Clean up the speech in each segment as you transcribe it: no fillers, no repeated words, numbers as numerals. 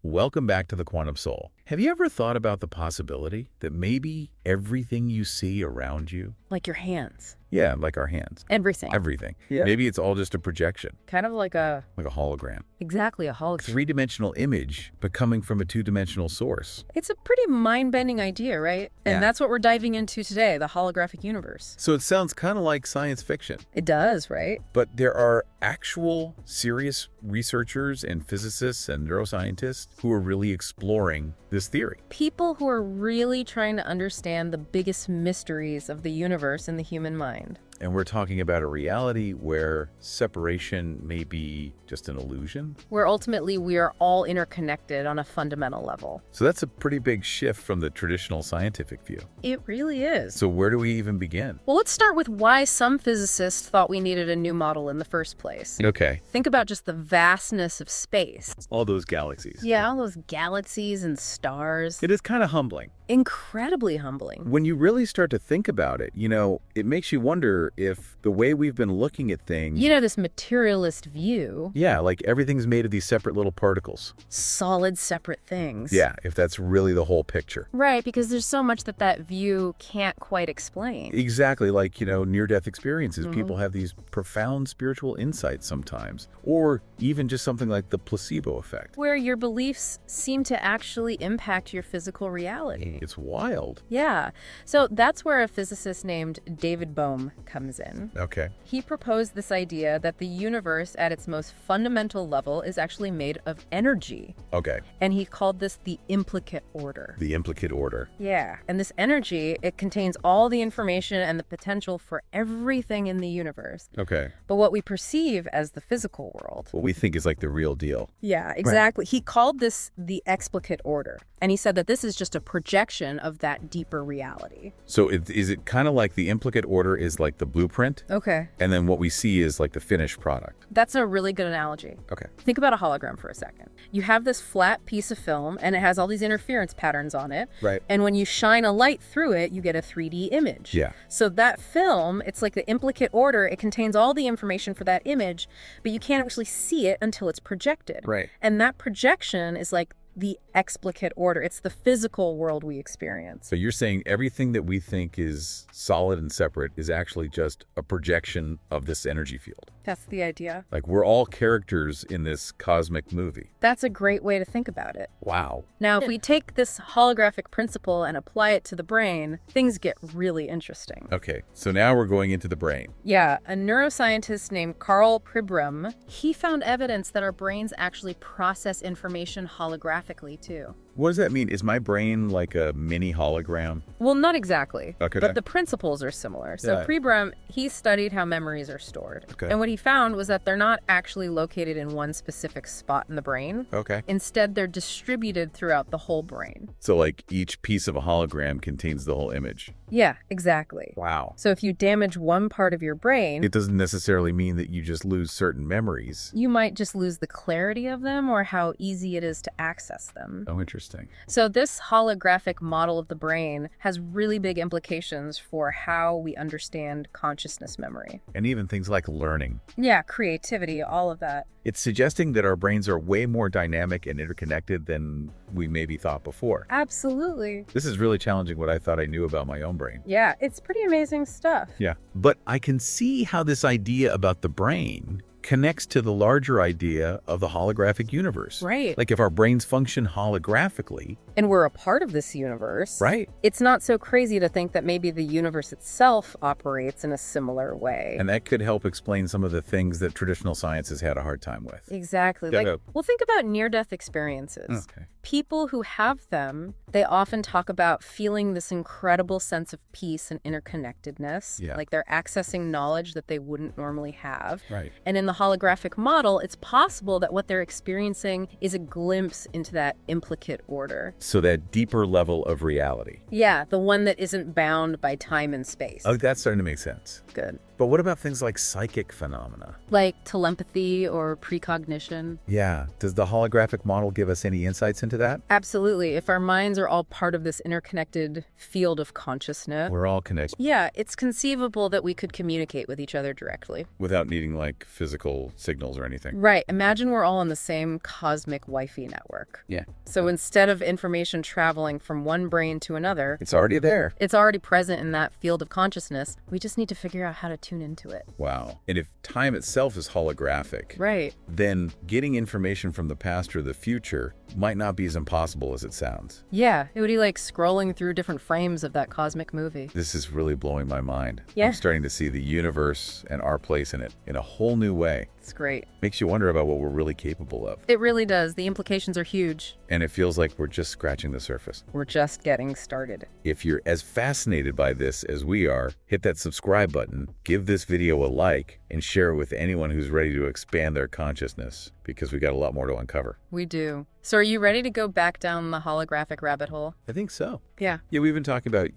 welcome back to the Quantum Soul. Have you ever thought about the possibility that maybe everything you see around you... Like your hands. Yeah, like our hands. Everything. Everything. Yeah. Maybe it's all just a projection. Kind of like a... Like a hologram. Exactly, a hologram. Three-dimensional image, but coming from a two-dimensional source. It's a pretty mind-bending idea, right? And Yeah. that's what we're diving into today, the holographic universe. So it sounds kind of like science fiction. It does, right? But there are actual serious researchers and physicists and neuroscientists who are really exploring this theory. People who are really trying to understand the biggest mysteries of the universe and the human mind. And we're talking about a reality where separation may be just an illusion. Where ultimately we are all interconnected on a fundamental level. So that's a pretty big shift from the traditional scientific view. It really is. So where do we even begin? Well, let's start with why some physicists thought we needed a new model in the first place. Okay. Think about just the vastness of space. All those galaxies. Yeah, all those galaxies and stars. It is kind of humbling. Incredibly humbling. When you really start to think about it, it makes you wonder if the way we've been looking at things... This materialist view. Yeah, like everything's made of these separate little particles. Solid, separate things. Yeah, if that's really the whole picture. Right, because there's so much that view can't quite explain. Exactly, like, near-death experiences. People have these profound spiritual insights sometimes. Or even just something like the placebo effect. Where your beliefs seem to actually impact your physical reality. It's wild. Yeah. So that's where a physicist named David Bohm comes in. Okay. He proposed this idea that the universe at its most fundamental level is actually made of energy. Okay. And he called this the implicate order. The implicate order. Yeah. And this energy, it contains all the information and the potential for everything in the universe. Okay. But what we perceive as the physical world. What we think is like the real deal. Yeah, exactly. Right. He called this the explicate order. And he said that this is just a projection of that deeper reality. So is it kind of like the implicate order is like the blueprint? Okay. And then what we see is like the finished product. That's a really good analogy. Okay. Think about a hologram for a second. You have this flat piece of film and it has all these interference patterns on it. Right. And when you shine a light through it, you get a 3D image. Yeah. So that film, it's like the implicate order. It contains all the information for that image, but you can't actually see it until it's projected. Right. And that projection is like the explicate order. It's the physical world we experience. So you're saying everything that we think is solid and separate is actually just a projection of this energy field. That's the idea. Like we're all characters in this cosmic movie. That's a great way to think about it. Wow. Now, if we take this holographic principle and apply it to the brain, things get really interesting. Okay, so now we're going into the brain. Yeah, a neuroscientist named Karl Pribram, he found evidence that our brains actually process information holographically too. What does that mean? Is my brain like a mini hologram? Well, not exactly, Okay. but the principles are similar. So Yeah. Pribram, he studied how memories are stored. Okay. And what he found was that they're not actually located in one specific spot in the brain. Okay. Instead, they're distributed throughout the whole brain. So like each piece of a hologram contains the whole image. Yeah, exactly. Wow. So if you damage one part of your brain, It doesn't necessarily mean that you just lose certain memories. you might just lose the clarity of them or how easy it is to access them. Oh, interesting. So this holographic model of the brain has really big implications for how we understand consciousness memory. And even things like learning. Yeah, creativity, all of that. It's suggesting that our brains are way more dynamic and interconnected than we maybe thought before. Absolutely. This is really challenging what I thought I knew about my own brain. Yeah, it's pretty amazing stuff. Yeah. But I can see how this idea about the brain connects to the larger idea of the holographic universe. Right. Like if our brains function holographically. And we're a part of this universe. Right. It's not so crazy to think that maybe the universe itself operates in a similar way. And that could help explain some of the things that traditional science has had a hard time with. Exactly. Yeah, Well, think about near-death experiences. Okay. People who have them, they often talk about feeling this incredible sense of peace and interconnectedness. Yeah. Like they're accessing knowledge that they wouldn't normally have. Right. And in the holographic model, it's possible that what they're experiencing is a glimpse into that implicate order. So that deeper level of reality. Yeah, the one that isn't bound by time and space. Oh, that's starting to make sense. Good. But what about things like psychic phenomena? Like telepathy or precognition? Yeah. Does the holographic model give us any insights into that? Absolutely. If our minds are all part of this interconnected field of consciousness, We're all connected. yeah, it's conceivable that we could communicate with each other directly. Without needing like physical signals or anything. Right. Imagine we're all on the same cosmic Wi-Fi network. Yeah. So instead of information traveling from one brain to another, It's already there. it's already present in that field of consciousness. We just need to figure out how to tune into it. Wow. And if time itself is holographic, Right. then getting information from the past or the future might not be as impossible as it sounds. Yeah, it would be like scrolling through different frames of that cosmic movie. This is really blowing my mind. Yeah. I'm starting to see the universe and our place in it in a whole new way. It's great. Makes you wonder about what we're really capable of. It really does. The implications are huge. And it feels like we're just scratching the surface. We're just getting started. If you're as fascinated by this as we are, hit that subscribe button, give this video a like, and share it with anyone who's ready to expand their consciousness, because we got a lot more to uncover. We do. So are you ready to go back down the holographic rabbit hole? I think so. Yeah. Yeah, we've been talking about,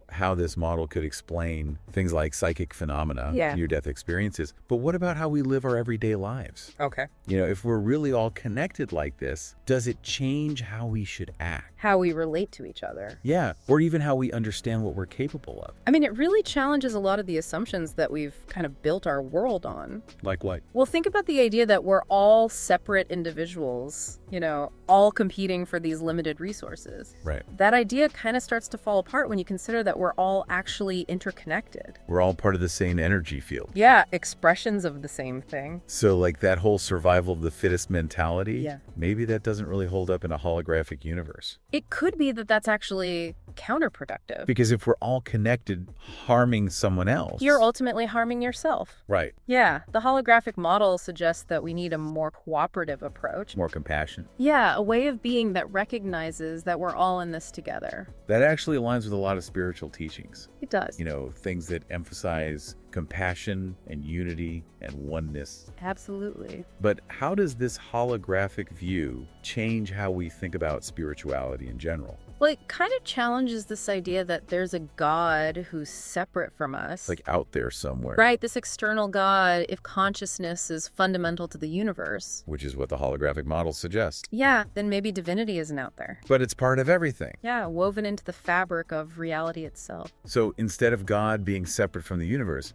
how this model could explain things like psychic phenomena, Yeah. near-death experiences. But what about how we live our everyday lives? Okay. If we're really all connected like this, does it change how we should act? How we relate to each other. Yeah, or even how we understand what we're capable of. I mean, it really challenges a lot of the assumptions that we've kind of built our world on. Like what? Well, think about the idea that we're all separate individuals, all competing for these limited resources. Right. That idea kind of starts to fall apart when you consider that we're all actually interconnected. We're all part of the same energy field. Yeah, expressions of the same thing. So like that whole survival of the fittest mentality, Yeah. maybe that doesn't really hold up in a holographic universe. It could be that that's actually counterproductive. Because if we're all connected, harming someone else. You're ultimately harming yourself. Right. Yeah, the holographic model suggests that we need a more cooperative approach. More compassion. Yeah, a way of being that recognizes that we're all in this together. That actually aligns with a lot of spiritual teachings. It does. Things that emphasize compassion and unity and oneness. Absolutely. But how does this holographic view change how we think about spirituality in general? Well, it kind of challenges this idea that there's a God who's separate from us. Like out there somewhere. Right, this external God, if consciousness is fundamental to the universe. Which is what the holographic model suggests. Yeah, then maybe divinity isn't out there. But it's part of everything. Yeah, woven into the fabric of reality itself. So instead of God being separate from the universe,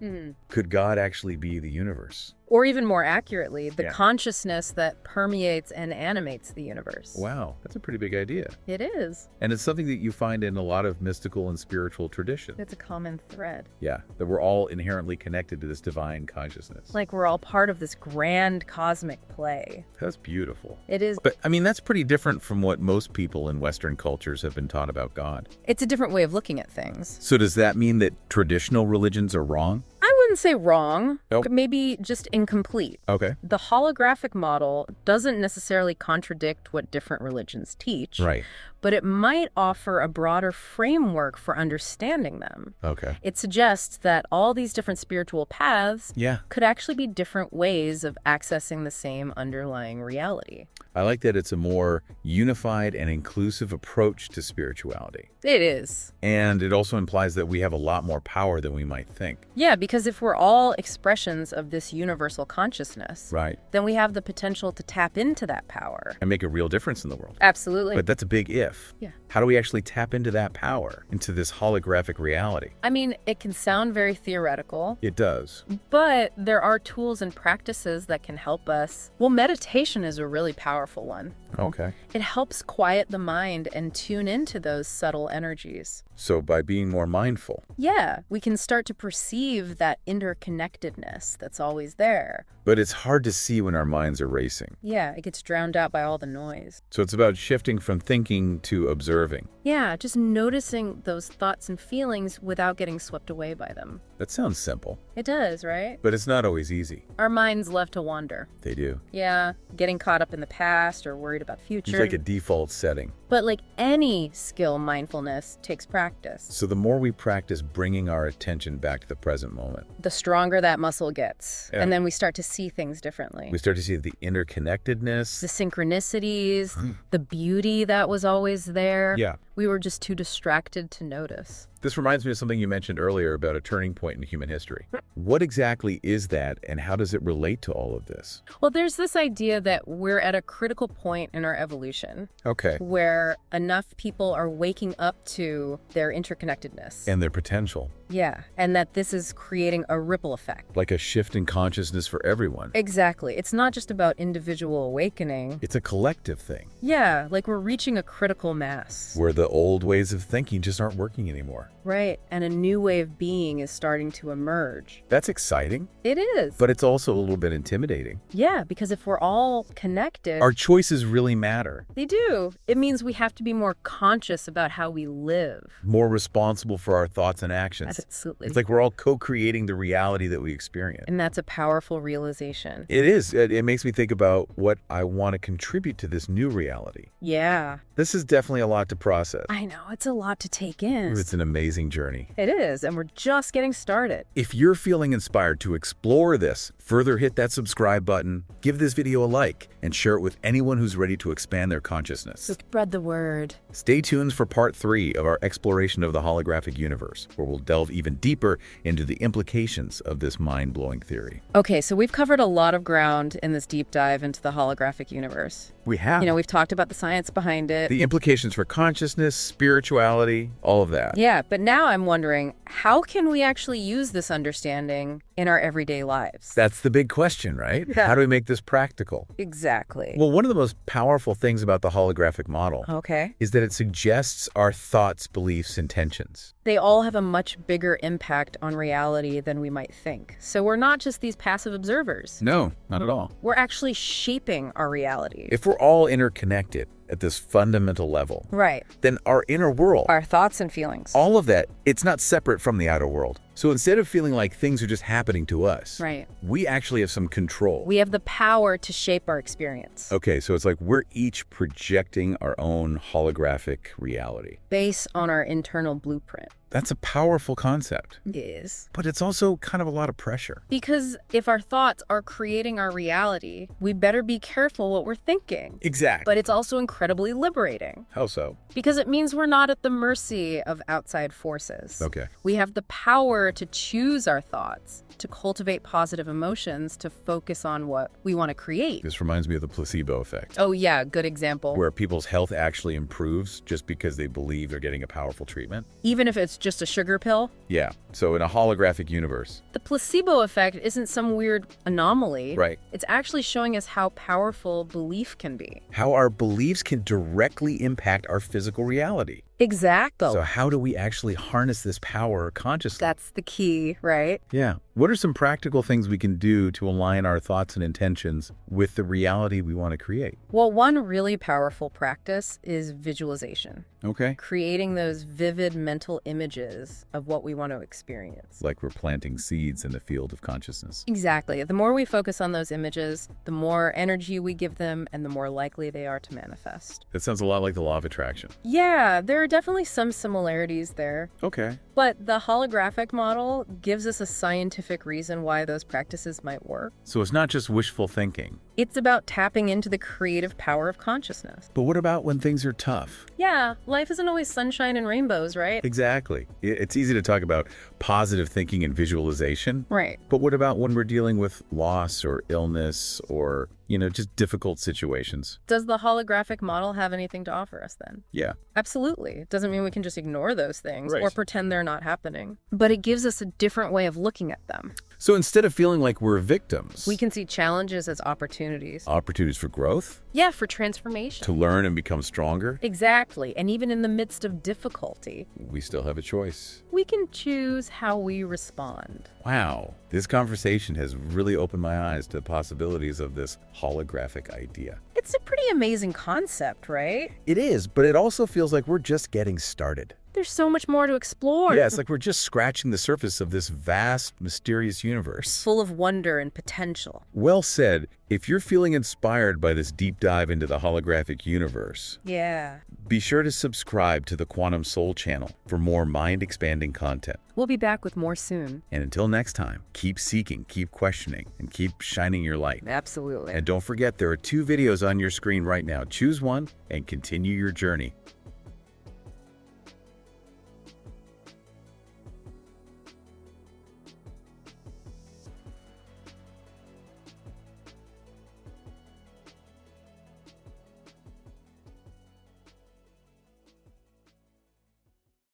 could God actually be the universe? Or even more accurately, the Yeah. consciousness that permeates and animates the universe. Wow, that's a pretty big idea. It is. And it's something that you find in a lot of mystical and spiritual traditions. It's a common thread. Yeah, that we're all inherently connected to this divine consciousness. Like we're all part of this grand cosmic play. That's beautiful. It is. But, that's pretty different from what most people in Western cultures have been taught about God. It's a different way of looking at things. So does that mean that traditional religions are wrong? I wouldn't say wrong, Nope. maybe just incomplete. Okay. The holographic model doesn't necessarily contradict what different religions teach, Right. but it might offer a broader framework for understanding them. Okay. It suggests that all these different spiritual paths Yeah. could actually be different ways of accessing the same underlying reality. I like that it's a more unified and inclusive approach to spirituality. It is. And it also implies that we have a lot more power than we might think. Yeah, because if we're all expressions of this universal consciousness, Right. then we have the potential to tap into that power. And make a real difference in the world. Absolutely. But that's a big if. Yeah. How do we actually tap into that power, into this holographic reality? I mean, it can sound very theoretical, It does. but there are tools and practices that can help us. Well, meditation is a really powerful one. Okay. It helps quiet the mind and tune into those subtle energies. So by being more mindful. Yeah, we can start to perceive that interconnectedness that's always there. But it's hard to see when our minds are racing. Yeah, it gets drowned out by all the noise. So it's about shifting from thinking to observing. Yeah, just noticing those thoughts and feelings without getting swept away by them. That sounds simple, It does, right? but it's not always easy. Our minds love to wander. They do. Yeah, getting caught up in the past or worried about the future. It's like a default setting. But like any skill, mindfulness takes practice. So the more we practice bringing our attention back to the present moment, The stronger that muscle gets. Yeah. And then we start to see things differently. we start to see the interconnectedness. The synchronicities, the beauty that was always there. Yeah. We were just too distracted to notice. This reminds me of something you mentioned earlier about a turning point in human history. What exactly is that, and how does it relate to all of this? Well, there's this idea that we're at a critical point in our evolution Okay. where enough people are waking up to their interconnectedness. And their potential. Yeah, and that this is creating a ripple effect. Like a shift in consciousness for everyone. Exactly. It's not just about individual awakening. It's a collective thing, Yeah, like we're reaching a critical mass. where the old ways of thinking just aren't working anymore. Right, and a new way of being is starting to emerge. That's exciting, It is. but it's also a little bit intimidating. Yeah, because if we're all connected, Our choices really matter. they do. It means we have to be more conscious about how we live. More responsible for our thoughts and actions. Absolutely. It's like we're all co-creating the reality that we experience. And that's a powerful realization. It is. It makes me think about what I want to contribute to this new reality. Yeah, This is definitely a lot to process. I know. It's a lot to take in. It's an amazing journey. It is, and we're just getting started. If you're feeling inspired to explore this, further hit that subscribe button, give this video a like, and share it with anyone who's ready to expand their consciousness. Spread the word. Stay tuned for part 3 of our exploration of the holographic universe, where we'll delve even deeper into the implications of this mind-blowing theory. Okay, so we've covered a lot of ground in this deep dive into the holographic universe. We have. You know, we've talked about the science behind it. The implications for consciousness, spirituality, all of that. Yeah, but now I'm wondering, how can we actually use this understanding in our everyday lives? That's the big question, right? Yeah. How do we make this practical? Exactly. Well, one of the most powerful things about the holographic model Okay. is that it suggests our thoughts, beliefs, intentions. They all have a much bigger impact on reality than we might think. So we're not just these passive observers. No, not at all. We're actually shaping our reality. If we're all interconnected at this fundamental level, Right. then our inner world, Our thoughts and feelings. all of that, it's not separate from the outer world. So instead of feeling like things are just happening to us, Right. we actually have some control. We have the power to shape our experience Okay, so it's like we're each projecting our own holographic reality. based on our internal blueprint. That's a powerful concept, Is. but it's also kind of a lot of pressure. Because if our thoughts are creating our reality, we better be careful what we're thinking. Exactly. But it's also incredibly liberating How so? because it means we're not at the mercy of outside forces. Okay. We have the power to choose our thoughts, to cultivate positive emotions, to focus on what we want to create. This reminds me of the placebo effect, Oh yeah, good example. where people's health actually improves just because they believe they're getting a powerful treatment. Even if it's just a sugar pill, Yeah. So in a holographic universe, the placebo effect isn't some weird anomaly. right, It's actually showing us how powerful belief can be. how our beliefs can directly impact our physical reality. Exactly. So how do we actually harness this power consciously? That's the key, right? Yeah. What are some practical things we can do to align our thoughts and intentions with the reality we want to create? Well, one really powerful practice is visualization. Okay. Creating those vivid mental images of what we want to experience. Like we're planting seeds in the field of consciousness. Exactly. The more we focus on those images, the more energy we give them and the more likely they are to manifest. That sounds a lot like the law of attraction. Yeah, there are definitely some similarities there. Okay. But the holographic model gives us a scientific reason why those practices might work. So it's not just wishful thinking. It's about tapping into the creative power of consciousness. But what about when things are tough? Yeah, life isn't always sunshine and rainbows, right? Exactly. It's easy to talk about positive thinking and visualization. Right. But what about when we're dealing with loss or illness or, just difficult situations? Does the holographic model have anything to offer us then? Yeah. Absolutely. It doesn't mean we can just ignore those things Right. or pretend they're not happening. But it gives us a different way of looking at them. So instead of feeling like we're victims, We can see challenges as opportunities. opportunities for growth, Yeah, for transformation. to learn and become stronger, Exactly. And even in the midst of difficulty, we still have a choice. we can choose how we respond. Wow. This conversation has really opened my eyes to the possibilities of this holographic idea. It's a pretty amazing concept, right? It is, but it also feels like we're just getting started. There's so much more to explore. Yeah, it's like we're just scratching the surface of this vast, mysterious universe. Full of wonder and potential. Well said. If you're feeling inspired by this deep dive into the holographic universe, Yeah. be sure to subscribe to the Quantum Soul channel for more mind-expanding content. We'll be back with more soon. And until next time, keep seeking, keep questioning, and keep shining your light. Absolutely. And don't forget, there are 2 videos on your screen right now. Choose one and continue your journey.